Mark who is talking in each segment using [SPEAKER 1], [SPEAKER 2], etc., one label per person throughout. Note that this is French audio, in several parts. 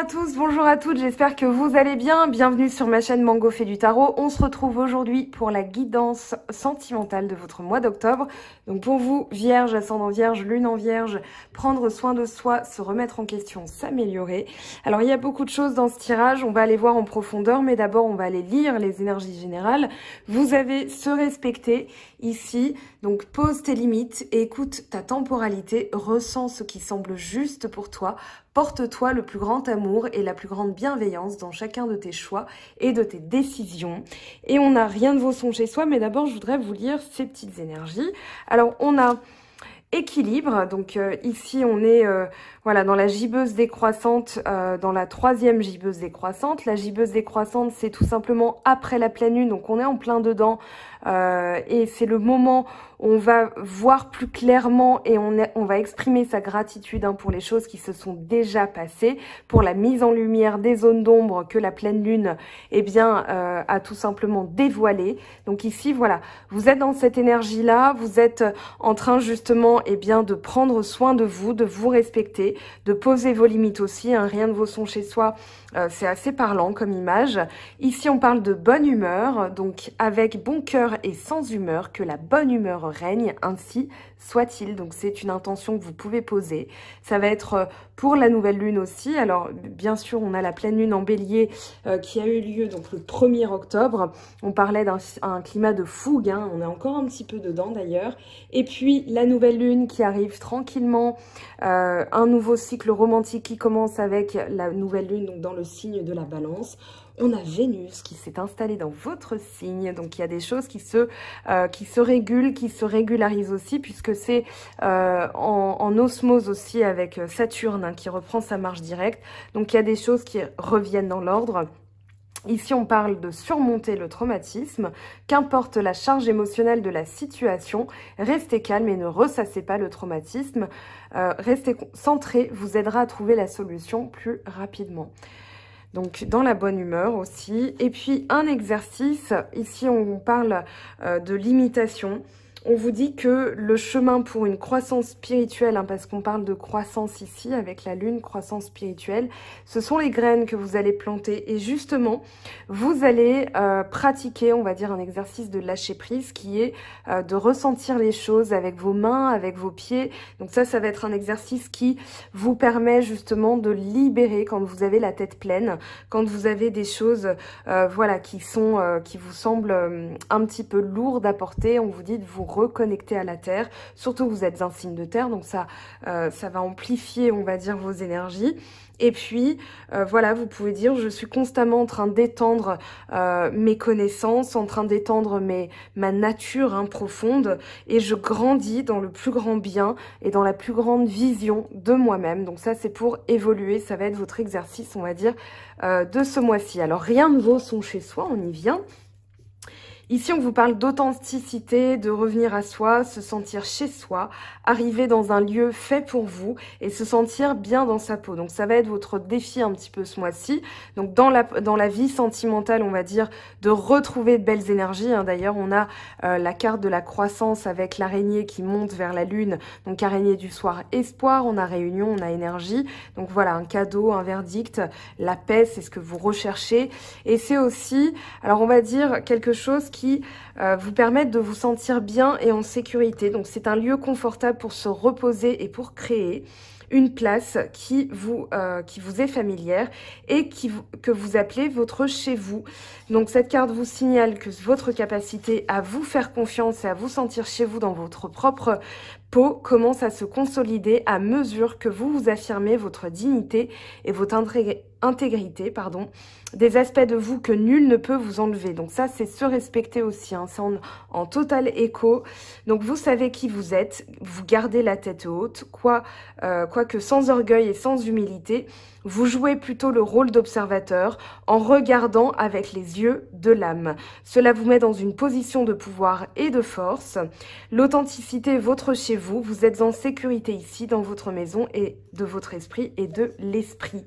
[SPEAKER 1] tous, bonjour à toutes, j'espère que vous allez bien. Bienvenue sur ma chaîne Mango fait du tarot. On se retrouve aujourd'hui pour la guidance sentimentale de votre mois d'octobre. Donc pour vous, Vierge, ascendant Vierge, Lune en Vierge, prendre soin de soi, se remettre en question, s'améliorer. Alors il y a beaucoup de choses dans ce tirage, on va aller voir en profondeur, mais d'abord on va aller lire les énergies générales. Vous avez se respecter ici, donc pose tes limites, écoute ta temporalité, ressens ce qui semble juste pour toi. Porte-toi le plus grand amour et la plus grande bienveillance dans chacun de tes choix et de tes décisions. Et on n'a rien de vos sons chez soi, mais d'abord je voudrais vous lire ces petites énergies. Alors on a équilibre, donc ici on est voilà, dans la gibbeuse décroissante, dans la troisième gibbeuse décroissante. La gibbeuse décroissante, c'est tout simplement après la pleine lune, donc on est en plein dedans et c'est le moment où on va voir plus clairement et on va exprimer sa gratitude pour les choses qui se sont déjà passées, pour la mise en lumière des zones d'ombre que la pleine lune a tout simplement dévoilé. Donc ici, voilà, vous êtes dans cette énergie-là, vous êtes en train justement de prendre soin de vous respecter, de poser vos limites aussi, rien de vos sons chez soi, c'est assez parlant comme image. Ici, on parle de bonne humeur, donc avec bon cœur et sans humeur, que la bonne humeur règne, ainsi soit-il. Donc c'est une intention que vous pouvez poser. Ça va être pour la nouvelle lune aussi. Alors bien sûr, on a la pleine lune en bélier qui a eu lieu donc le 1er octobre. On parlait d'un climat de fougue, on est encore un petit peu dedans d'ailleurs. Et puis la nouvelle lune qui arrive tranquillement, un nouveau cycle romantique qui commence avec la nouvelle lune, donc dans le signe de la Balance. On a Vénus qui s'est installée dans votre signe, donc il y a des choses qui se régulent, qui se régularisent aussi, puisque c'est en osmose aussi avec Saturne qui reprend sa marche directe. Donc il y a des choses qui reviennent dans l'ordre. Ici, on parle de surmonter le traumatisme, qu'importe la charge émotionnelle de la situation, restez calme et ne ressassez pas le traumatisme. Restez centré vous aidera à trouver la solution plus rapidement. Donc dans la bonne humeur aussi. Et puis un exercice, ici on parle de limitation. On vous dit que le chemin pour une croissance spirituelle, parce qu'on parle de croissance ici avec la lune, croissance spirituelle, ce sont les graines que vous allez planter. Et justement, vous allez pratiquer, on va dire, un exercice de lâcher prise qui est de ressentir les choses avec vos mains, avec vos pieds. Donc ça va être un exercice qui vous permet justement de libérer quand vous avez la tête pleine, quand vous avez des choses voilà, qui vous semblent un petit peu lourdes à porter. On vous dit de vous reconnecter à la terre, surtout vous êtes un signe de terre, donc ça va amplifier, on va dire, vos énergies. Et puis, voilà, vous pouvez dire, je suis constamment en train d'étendre mes connaissances, en train d'étendre ma nature profonde, et je grandis dans le plus grand bien et dans la plus grande vision de moi-même. Donc ça, c'est pour évoluer, ça va être votre exercice, on va dire, de ce mois-ci. Alors, rien ne vaut son chez soi, on y vient. Ici, on vous parle d'authenticité, de revenir à soi, se sentir chez soi, arriver dans un lieu fait pour vous et se sentir bien dans sa peau. Donc, ça va être votre défi un petit peu ce mois-ci. Donc, dans la vie sentimentale, on va dire, de retrouver de belles énergies. D'ailleurs, on a la carte de la croissance avec l'araignée qui monte vers la lune. Donc, araignée du soir, espoir. On a réunion, on a énergie. Donc, voilà, un cadeau, un verdict. La paix, c'est ce que vous recherchez. Et c'est aussi, alors on va dire, quelque chose qui vous permettent de vous sentir bien et en sécurité. Donc c'est un lieu confortable pour se reposer et pour créer une place qui vous est familière et que vous appelez votre chez vous. Donc cette carte vous signale que votre capacité à vous faire confiance et à vous sentir chez vous dans votre propre peau commence à se consolider à mesure que vous affirmez votre dignité et votre intégrité, des aspects de vous que nul ne peut vous enlever. Donc ça, c'est se respecter aussi, c'est en total écho. Donc vous savez qui vous êtes, vous gardez la tête haute, quoique sans orgueil et sans humilité, vous jouez plutôt le rôle d'observateur en regardant avec les yeux de l'âme. Cela vous met dans une position de pouvoir et de force. L'authenticité est votre chez vous. Vous êtes en sécurité ici, dans votre maison et de votre esprit et de l'esprit.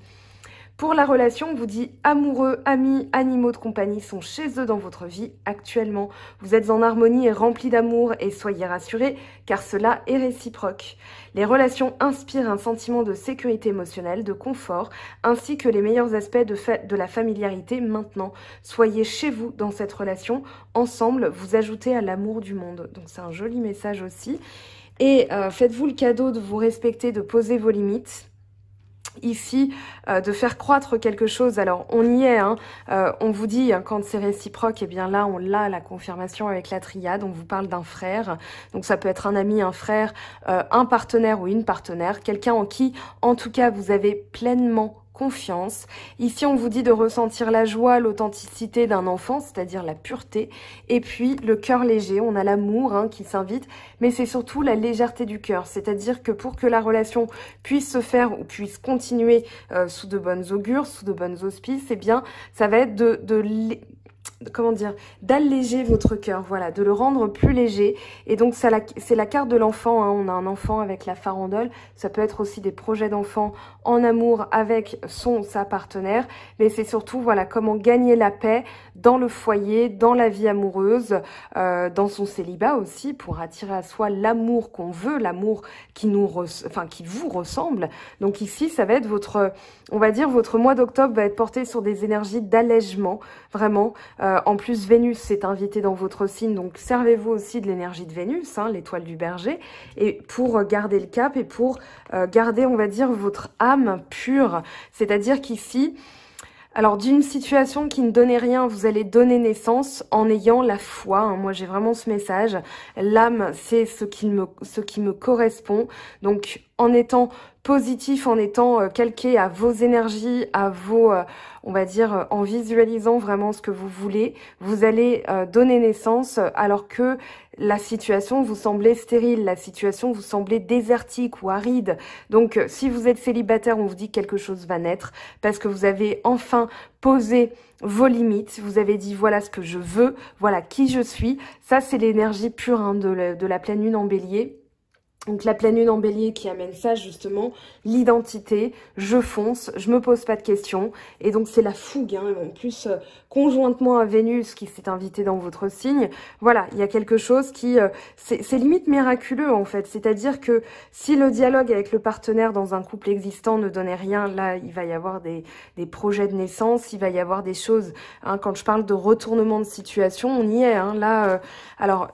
[SPEAKER 1] Pour la relation, on vous dit amoureux, amis, animaux de compagnie sont chez eux dans votre vie actuellement. Vous êtes en harmonie et rempli d'amour et soyez rassurés car cela est réciproque. Les relations inspirent un sentiment de sécurité émotionnelle, de confort, ainsi que les meilleurs aspects de la familiarité maintenant. Soyez chez vous dans cette relation. Ensemble, vous ajoutez à l'amour du monde. Donc c'est un joli message aussi. Et faites-vous le cadeau de vous respecter, de poser vos limites. Ici, de faire croître quelque chose. Alors, on y est, hein. On vous dit, hein, quand c'est réciproque, et bien là, on l'a, la confirmation avec la triade. On vous parle d'un frère. Donc, ça peut être un ami, un frère, un partenaire ou une partenaire. Quelqu'un en qui, en tout cas, vous avez pleinement confiance. Ici, on vous dit de ressentir la joie, l'authenticité d'un enfant, c'est-à-dire la pureté. Et puis, le cœur léger. On a l'amour hein, qui s'invite, mais c'est surtout la légèreté du cœur. C'est-à-dire que pour que la relation puisse se faire ou puisse continuer sous de bonnes augures, sous de bonnes auspices, eh bien, ça va être comment dire, d'alléger votre cœur, voilà, de le rendre plus léger. Et donc, c'est la carte de l'enfant, hein. On a un enfant avec la farandole. Ça peut être aussi des projets d'enfant en amour avec sa partenaire. Mais c'est surtout, voilà, comment gagner la paix dans le foyer, dans la vie amoureuse, dans son célibat aussi, pour attirer à soi l'amour qu'on veut, l'amour qui qui vous ressemble. Donc ici, ça va être on va dire, votre mois d'octobre va être porté sur des énergies d'allègement, vraiment. En plus, Vénus s'est invitée dans votre signe, donc servez-vous aussi de l'énergie de Vénus, hein, l'étoile du berger, et pour garder le cap et pour garder, on va dire, votre âme pure. C'est-à-dire qu'ici, alors d'une situation qui ne donnait rien, vous allez donner naissance en ayant la foi. Hein. Moi, j'ai vraiment ce message. L'âme, c'est ce qui me correspond. Donc, en étant positif, en étant calqué à vos énergies, à vos, on va dire, en visualisant vraiment ce que vous voulez, vous allez donner naissance alors que la situation vous semblait stérile, la situation vous semblait désertique ou aride. Donc, si vous êtes célibataire, on vous dit que quelque chose va naître parce que vous avez enfin posé vos limites, vous avez dit voilà ce que je veux, voilà qui je suis. Ça, c'est l'énergie pure hein, de la pleine lune en bélier. Donc la pleine lune en bélier qui amène ça justement, l'identité, je fonce, je me pose pas de questions. Et donc c'est la fougue, hein, en plus conjointement à Vénus qui s'est invitée dans votre signe. Voilà, il y a quelque chose qui, c'est limite miraculeux en fait. C'est-à-dire que si le dialogue avec le partenaire dans un couple existant ne donnait rien, là il va y avoir des projets de naissance, il va y avoir des choses. Hein, quand je parle de retournement de situation, on y est. Hein, là, alors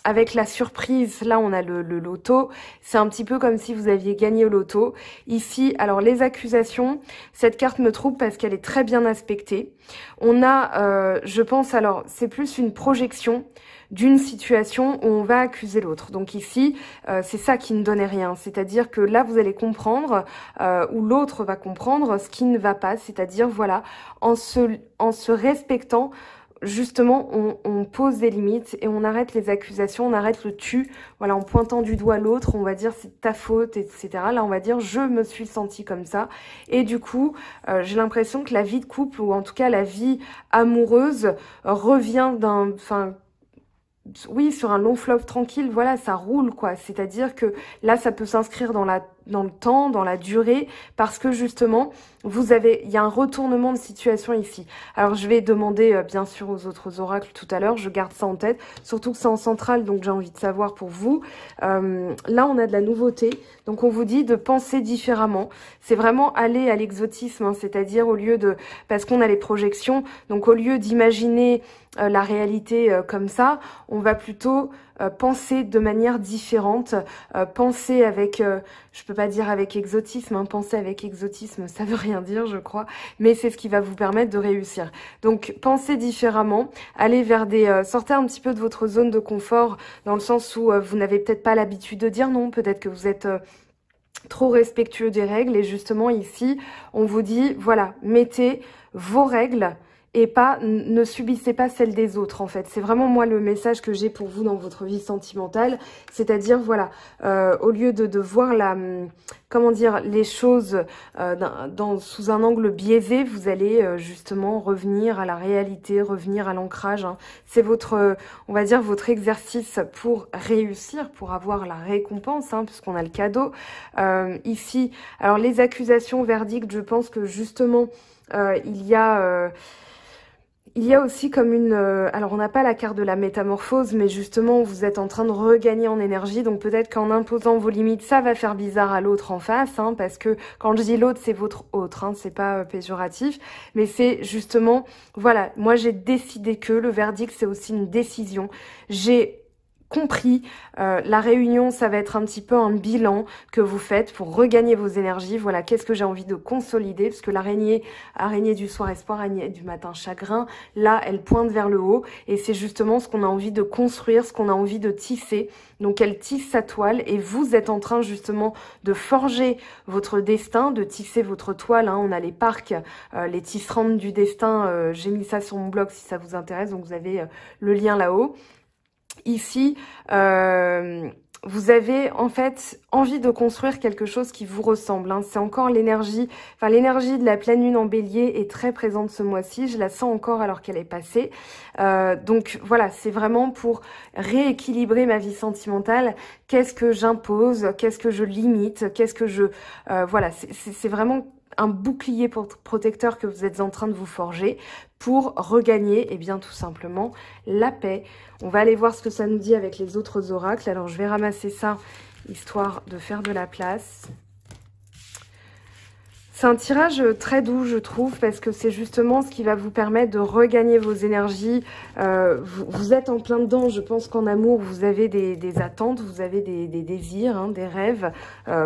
[SPEAKER 1] avec la surprise, là on a le loto, c'est un petit peu comme si vous aviez gagné au loto. Ici, alors les accusations, cette carte me trouble parce qu'elle est très bien aspectée. On a, je pense, alors c'est plus une projection d'une situation où on va accuser l'autre. Donc ici, c'est ça qui ne donnait rien. C'est-à-dire que là, vous allez comprendre, ou l'autre va comprendre ce qui ne va pas. C'est-à-dire, voilà, en se respectant, justement, on pose des limites et on arrête les accusations, on arrête le tu, voilà, en pointant du doigt l'autre, on va dire c'est ta faute, etc. Là, on va dire je me suis sentie comme ça. Et du coup, j'ai l'impression que la vie de couple, ou en tout cas la vie amoureuse, revient oui, sur un long fleuve tranquille, voilà, ça roule, quoi. C'est-à-dire que là, ça peut s'inscrire dans le temps, dans la durée, parce que justement, il y a un retournement de situation ici. Alors, je vais demander, bien sûr, aux autres oracles tout à l'heure, je garde ça en tête, surtout que c'est en centrale, donc j'ai envie de savoir pour vous. Là, on a de la nouveauté, donc on vous dit de penser différemment. C'est vraiment aller à l'exotisme, hein, c'est-à-dire parce qu'on a les projections, donc au lieu d'imaginer la réalité comme ça, on va plutôt penser de manière différente, penser avec, je peux pas dire avec exotisme, hein, penser avec exotisme, ça veut rien dire, je crois, mais c'est ce qui va vous permettre de réussir. Donc, pensez différemment, allez vers sortez un petit peu de votre zone de confort, dans le sens où vous n'avez peut-être pas l'habitude de dire non, peut-être que vous êtes trop respectueux des règles, et justement ici, on vous dit, voilà, mettez vos règles, et pas, ne subissez pas celle des autres en fait. C'est vraiment moi le message que j'ai pour vous dans votre vie sentimentale, c'est-à-dire voilà, au lieu de voir comment dire, les choses sous un angle biaisé, vous allez justement revenir à la réalité, revenir à l'ancrage. Hein. C'est votre, on va dire, votre exercice pour réussir, pour avoir la récompense, hein, puisqu'on a le cadeau. Ici, alors les accusations, verdicts, je pense que justement, il y a aussi comme une... alors, on n'a pas la carte de la métamorphose, mais justement, vous êtes en train de regagner en énergie. Donc, peut-être qu'en imposant vos limites, ça va faire bizarre à l'autre en face. Hein, parce que quand je dis l'autre, c'est votre autre. Hein, c'est pas péjoratif. Mais c'est justement... Voilà, moi, j'ai décidé que le verdict, c'est aussi une décision. J'ai compris, la réunion, ça va être un petit peu un bilan que vous faites pour regagner vos énergies. Voilà, qu'est-ce que j'ai envie de consolider, parce que araignée du soir espoir, araignée du matin chagrin, là, elle pointe vers le haut, et c'est justement ce qu'on a envie de construire, ce qu'on a envie de tisser. Donc, elle tisse sa toile, et vous êtes en train justement de forger votre destin, de tisser votre toile. Hein. On a les parcs, les tisserandes du destin, j'ai mis ça sur mon blog si ça vous intéresse, donc vous avez le lien là-haut. Ici, vous avez en fait envie de construire quelque chose qui vous ressemble. Hein. C'est encore l'énergie, enfin l'énergie de la pleine lune en bélier est très présente ce mois-ci. Je la sens encore alors qu'elle est passée. Donc voilà, c'est vraiment pour rééquilibrer ma vie sentimentale. Qu'est-ce que j'impose? Qu'est-ce que je limite? Qu'est-ce que je... voilà, c'est vraiment un bouclier protecteur que vous êtes en train de vous forger pour regagner, eh bien, tout simplement, la paix. On va aller voir ce que ça nous dit avec les autres oracles. Alors, je vais ramasser ça, histoire de faire de la place. C'est un tirage très doux, je trouve, parce que c'est justement ce qui va vous permettre de regagner vos énergies. Vous êtes en plein dedans. Je pense qu'en amour, vous avez des attentes, vous avez des désirs, hein, des rêves,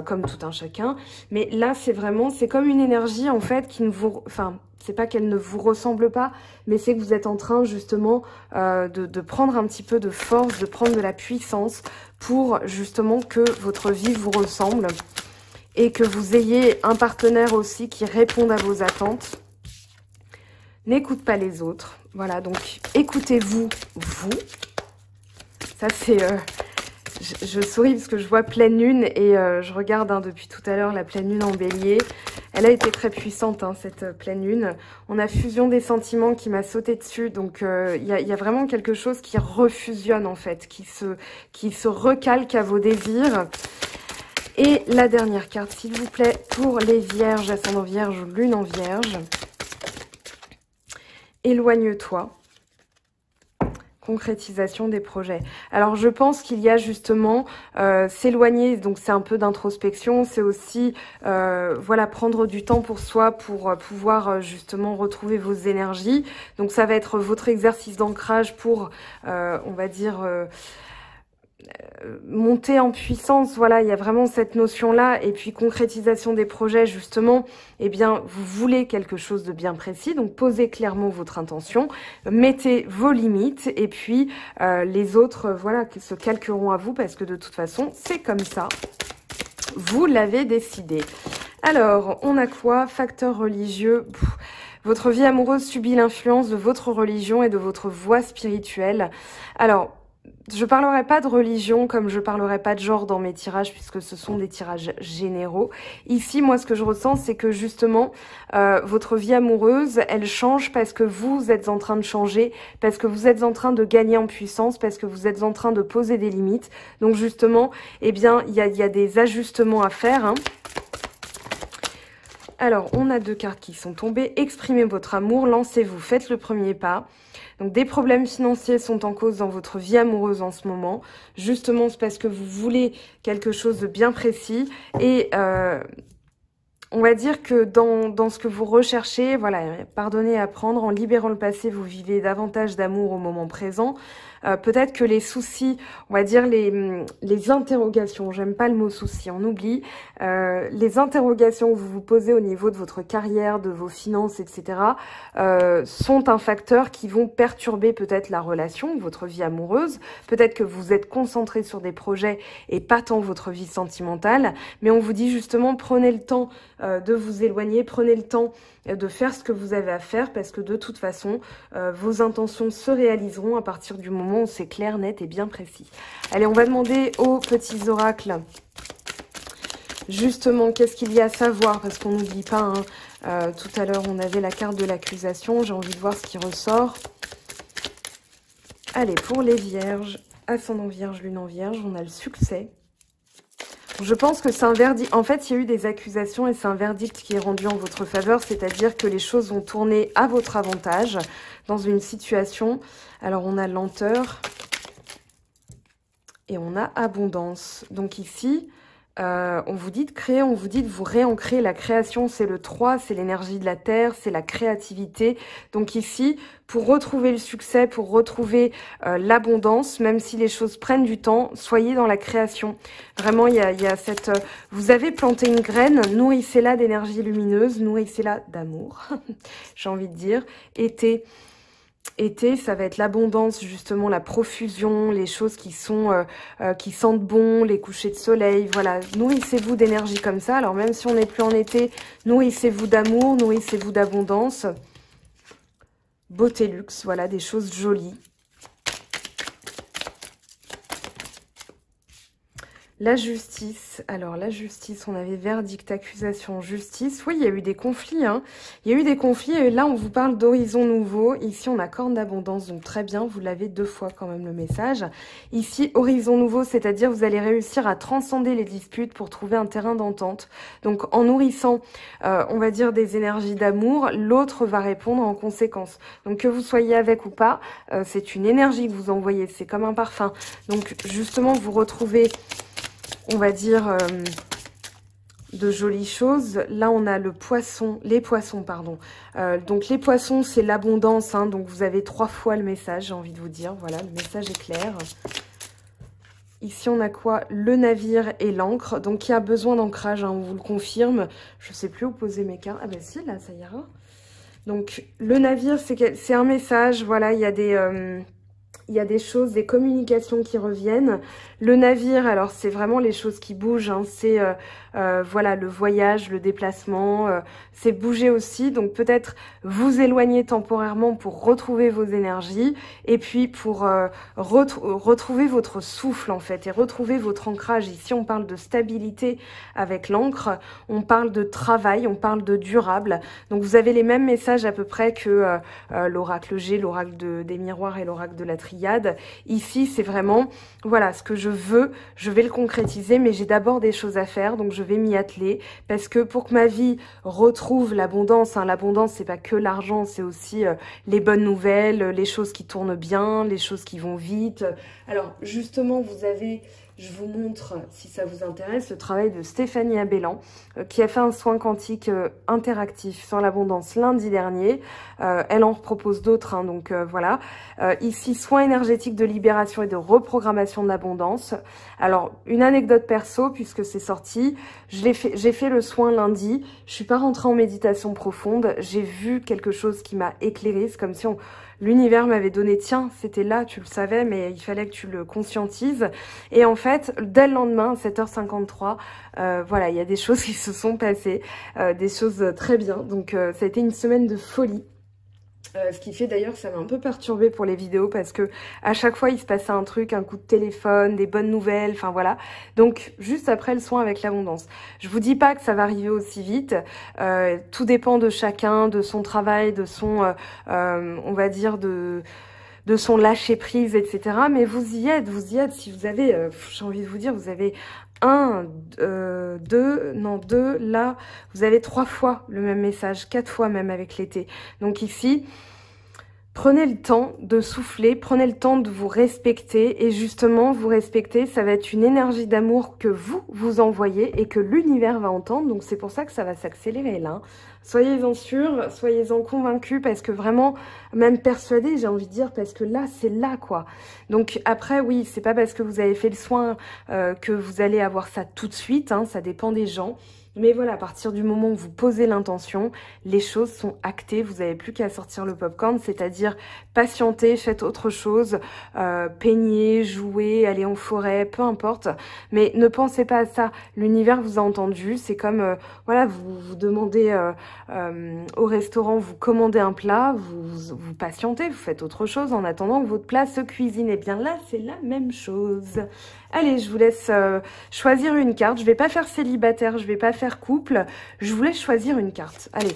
[SPEAKER 1] comme tout un chacun. Mais là, c'est comme une énergie, en fait, qui ne vous... Enfin, c'est pas qu'elle ne vous ressemble pas, mais c'est que vous êtes en train, justement, de prendre un petit peu de force, de prendre de la puissance pour, justement, que votre vie vous ressemble. Et que vous ayez un partenaire aussi qui réponde à vos attentes. N'écoute pas les autres. Voilà, donc écoutez-vous, vous. Ça, c'est... je souris parce que je vois pleine lune et je regarde depuis tout à l'heure la pleine lune en bélier. Elle a été très puissante, hein, cette pleine lune. On a fusion des sentiments qui m'a sauté dessus. Donc, il y a vraiment quelque chose qui refusionne, en fait, qui se recalque à vos désirs. Et la dernière carte, s'il vous plaît, pour les vierges, ascendant vierge, lune en vierge. Éloigne-toi. Concrétisation des projets. Alors, je pense qu'il y a justement s'éloigner, donc c'est un peu d'introspection, c'est aussi voilà, prendre du temps pour soi, pour pouvoir justement retrouver vos énergies. Donc, ça va être votre exercice d'ancrage pour, on va dire... monter en puissance, voilà, il y a vraiment cette notion-là, et puis concrétisation des projets, justement, eh bien, vous voulez quelque chose de bien précis, donc posez clairement votre intention, mettez vos limites, et puis les autres, voilà, qui se calqueront à vous, parce que de toute façon, c'est comme ça, vous l'avez décidé. Alors, on a quoi? Facteur religieux. Votre vie amoureuse subit l'influence de votre religion et de votre voie spirituelle. Alors, je parlerai pas de religion comme je parlerai pas de genre dans mes tirages puisque ce sont des tirages généraux. Ici, moi, ce que je ressens, c'est que justement, votre vie amoureuse, elle change parce que vous êtes en train de changer, parce que vous êtes en train de gagner en puissance, parce que vous êtes en train de poser des limites. Donc justement, eh bien, il y a des ajustements à faire, hein. Alors, on a 2 cartes qui sont tombées. Exprimez votre amour, lancez-vous, faites le premier pas. Donc, des problèmes financiers sont en cause dans votre vie amoureuse en ce moment. Justement, c'est parce que vous voulez quelque chose de bien précis. Et on va dire que dans ce que vous recherchez, voilà, pardonnez, apprendre, en libérant le passé, vous vivez davantage d'amour au moment présent. Peut-être que les soucis, on va dire les interrogations, j'aime pas le mot souci, on oublie, les interrogations que vous vous posez au niveau de votre carrière, de vos finances, etc., sont un facteur qui vont perturber peut-être la relation, votre vie amoureuse. Peut-être que vous êtes concentré sur des projets et pas tant votre vie sentimentale, mais on vous dit justement, prenez le temps de vous éloigner, prenez le temps de faire ce que vous avez à faire, parce que de toute façon, vos intentions se réaliseront à partir du moment où c'est clair, net et bien précis. Allez, on va demander aux petits oracles, justement, qu'est-ce qu'il y a à savoir, parce qu'on n'oublie pas, hein, tout à l'heure, on avait la carte de l'accusation, j'ai envie de voir ce qui ressort. Allez, pour les vierges, ascendant vierge, lune en vierge, on a le succès. Je pense que c'est un verdict. En fait, il y a eu des accusations et c'est un verdict qui est rendu en votre faveur, c'est-à-dire que les choses vont tourner à votre avantage dans une situation. Alors, on a lenteur et on a abondance. Donc ici, on vous dit de créer, on vous dit de vous réancrer. La création, c'est le 3, c'est l'énergie de la terre, c'est la créativité. Donc ici, pour retrouver le succès, pour retrouver l'abondance, même si les choses prennent du temps, soyez dans la création. Vraiment, il y a cette... vous avez planté une graine, nourrissez-la d'énergie lumineuse, nourrissez-la d'amour, j'ai envie de dire. Été, ça va être l'abondance, justement, la profusion, les choses qui sont qui sentent bon, les couchers de soleil, voilà. Nourrissez-vous d'énergie comme ça. Alors, même si on n'est plus en été, nourrissez-vous d'amour, nourrissez-vous d'abondance. Beauté luxe, voilà, des choses jolies. La justice, alors la justice, on avait verdict, accusation, justice. Oui, il y a eu des conflits, hein. Il y a eu des conflits et là, on vous parle d'horizon nouveau. Ici, on a corne d'abondance, donc très bien, vous l'avez 2 fois quand même le message. Ici, horizon nouveau, c'est-à-dire vous allez réussir à transcender les disputes pour trouver un terrain d'entente. Donc, en nourrissant, on va dire, des énergies d'amour, l'autre va répondre en conséquence. Donc, que vous soyez avec ou pas, c'est une énergie que vous envoyez, c'est comme un parfum. Donc, justement, vous retrouvez... on va dire, de jolies choses. Là, on a le poisson, les poissons, pardon. Donc, les poissons, c'est l'abondance, hein, donc vous avez 3 fois le message, j'ai envie de vous dire. Voilà, le message est clair. Ici, on a quoi? Le navire et l'encre. Donc, il y a besoin d'ancrage, hein, on vous le confirme. Je ne sais plus où poser mes cartes. Ah ben si, là, ça ira. Donc, le navire, c'est un message. Voilà, il y a des choses, des communications qui reviennent. Le navire, alors c'est vraiment les choses qui bougent, hein. C'est voilà, le voyage, le déplacement, c'est bouger aussi. Donc peut-être vous éloigner temporairement pour retrouver vos énergies et puis pour retrouver votre souffle en fait et retrouver votre ancrage. Ici on parle de stabilité avec l'encre, on parle de travail, on parle de durable. Donc vous avez les mêmes messages à peu près que l'oracle G, l'oracle des miroirs et l'oracle de la triade. Ici c'est vraiment, voilà, ce que je veux, je vais le concrétiser, mais j'ai d'abord des choses à faire, donc je vais m'y atteler, parce que pour que ma vie retrouve l'abondance, hein, l'abondance c'est pas que l'argent, c'est aussi les bonnes nouvelles, les choses qui tournent bien, les choses qui vont vite. Alors justement vous avez, je vous montre, si ça vous intéresse, le travail de Stéphanie Abellan, qui a fait un soin quantique interactif sur l'abondance lundi dernier. Elle en propose d'autres, hein, donc voilà. Ici, soin énergétique de libération et de reprogrammation de l'abondance. Alors, une anecdote perso, puisque c'est sorti, j'ai fait le soin lundi. Je suis pas rentrée en méditation profonde. J'ai vu quelque chose qui m'a éclairée. C'est comme si l'univers m'avait donné, tiens, c'était là, tu le savais, mais il fallait que tu le conscientises. Et en fait, dès le lendemain, à 7h53, voilà, il y a des choses qui se sont passées, des choses très bien. Donc, ça a été une semaine de folie. Ce qui fait d'ailleurs, ça m'a un peu perturbée pour les vidéos parce que à chaque fois, il se passait un truc, un coup de téléphone, des bonnes nouvelles, enfin voilà. Donc, juste après le soin avec l'abondance. Je vous dis pas que ça va arriver aussi vite. Tout dépend de chacun, de son travail, de son, on va dire, de son lâcher prise, etc. Mais vous y êtes. Si vous avez, j'ai envie de vous dire, vous avez 2, là, vous avez 3 fois le même message, 4 fois même avec l'été. Donc ici, Prenez le temps de souffler, prenez le temps de vous respecter et justement, vous respecter, ça va être une énergie d'amour que vous envoyez et que l'univers va entendre. Donc c'est pour ça que ça va s'accélérer là. Soyez-en sûrs, soyez-en convaincus parce que vraiment, même persuadés, j'ai envie de dire, parce que là, c'est là quoi. Donc après, oui, c'est pas parce que vous avez fait le soin que vous allez avoir ça tout de suite, hein, ça dépend des gens. Mais voilà, à partir du moment où vous posez l'intention, les choses sont actées. Vous n'avez plus qu'à sortir le popcorn, c'est-à-dire patienter, faites autre chose, peignez, jouez, allez en forêt, peu importe. Mais ne pensez pas à ça. L'univers vous a entendu. C'est comme, voilà, vous demandez au restaurant, vous commandez un plat, vous patientez, vous faites autre chose en attendant que votre plat se cuisine. Et bien là, c'est la même chose. Allez, je vous laisse choisir une carte. Je vais pas faire célibataire, je vais pas faire couple. Je vous laisse choisir une carte. Allez.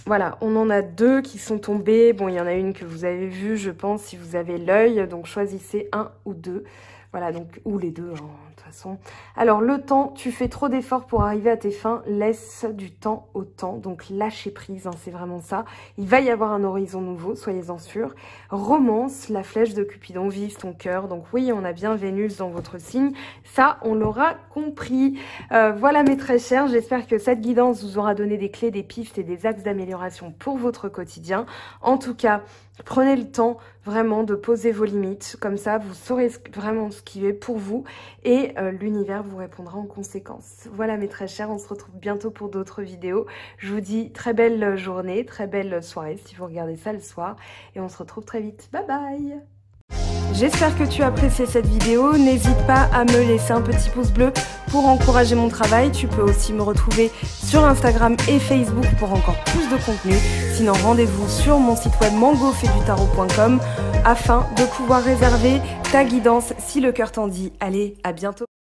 [SPEAKER 1] Voilà, on en a 2 qui sont tombées. Bon, il y en a une que vous avez vue, je pense, si vous avez l'œil. Donc, choisissez 1 ou 2. Voilà, donc, ou les 2, hein, de toute façon. Alors, le temps, tu fais trop d'efforts pour arriver à tes fins. Laisse du temps au temps. Donc, lâchez prise, hein, c'est vraiment ça. Il va y avoir un horizon nouveau, soyez-en sûrs. Romance, la flèche de Cupidon, vive ton cœur. Donc, oui, on a bien Vénus dans votre signe. Ça, on l'aura compris. Voilà, mes très chers. J'espère que cette guidance vous aura donné des clés, des pistes et des axes d'amélioration pour votre quotidien. En tout cas, prenez le temps vraiment de poser vos limites. Comme ça, vous saurez vraiment ce qui est pour vous et l'univers vous répondra en conséquence. Voilà mes très chers, on se retrouve bientôt pour d'autres vidéos. Je vous dis très belle journée, très belle soirée si vous regardez ça le soir. Et on se retrouve très vite. Bye bye! J'espère que tu as apprécié cette vidéo. N'hésite pas à me laisser un petit pouce bleu pour encourager mon travail. Tu peux aussi me retrouver sur Instagram et Facebook pour encore plus de contenu. Sinon, rendez-vous sur mon site web mangofaidutarot.com afin de pouvoir réserver ta guidance si le cœur t'en dit. Allez, à bientôt!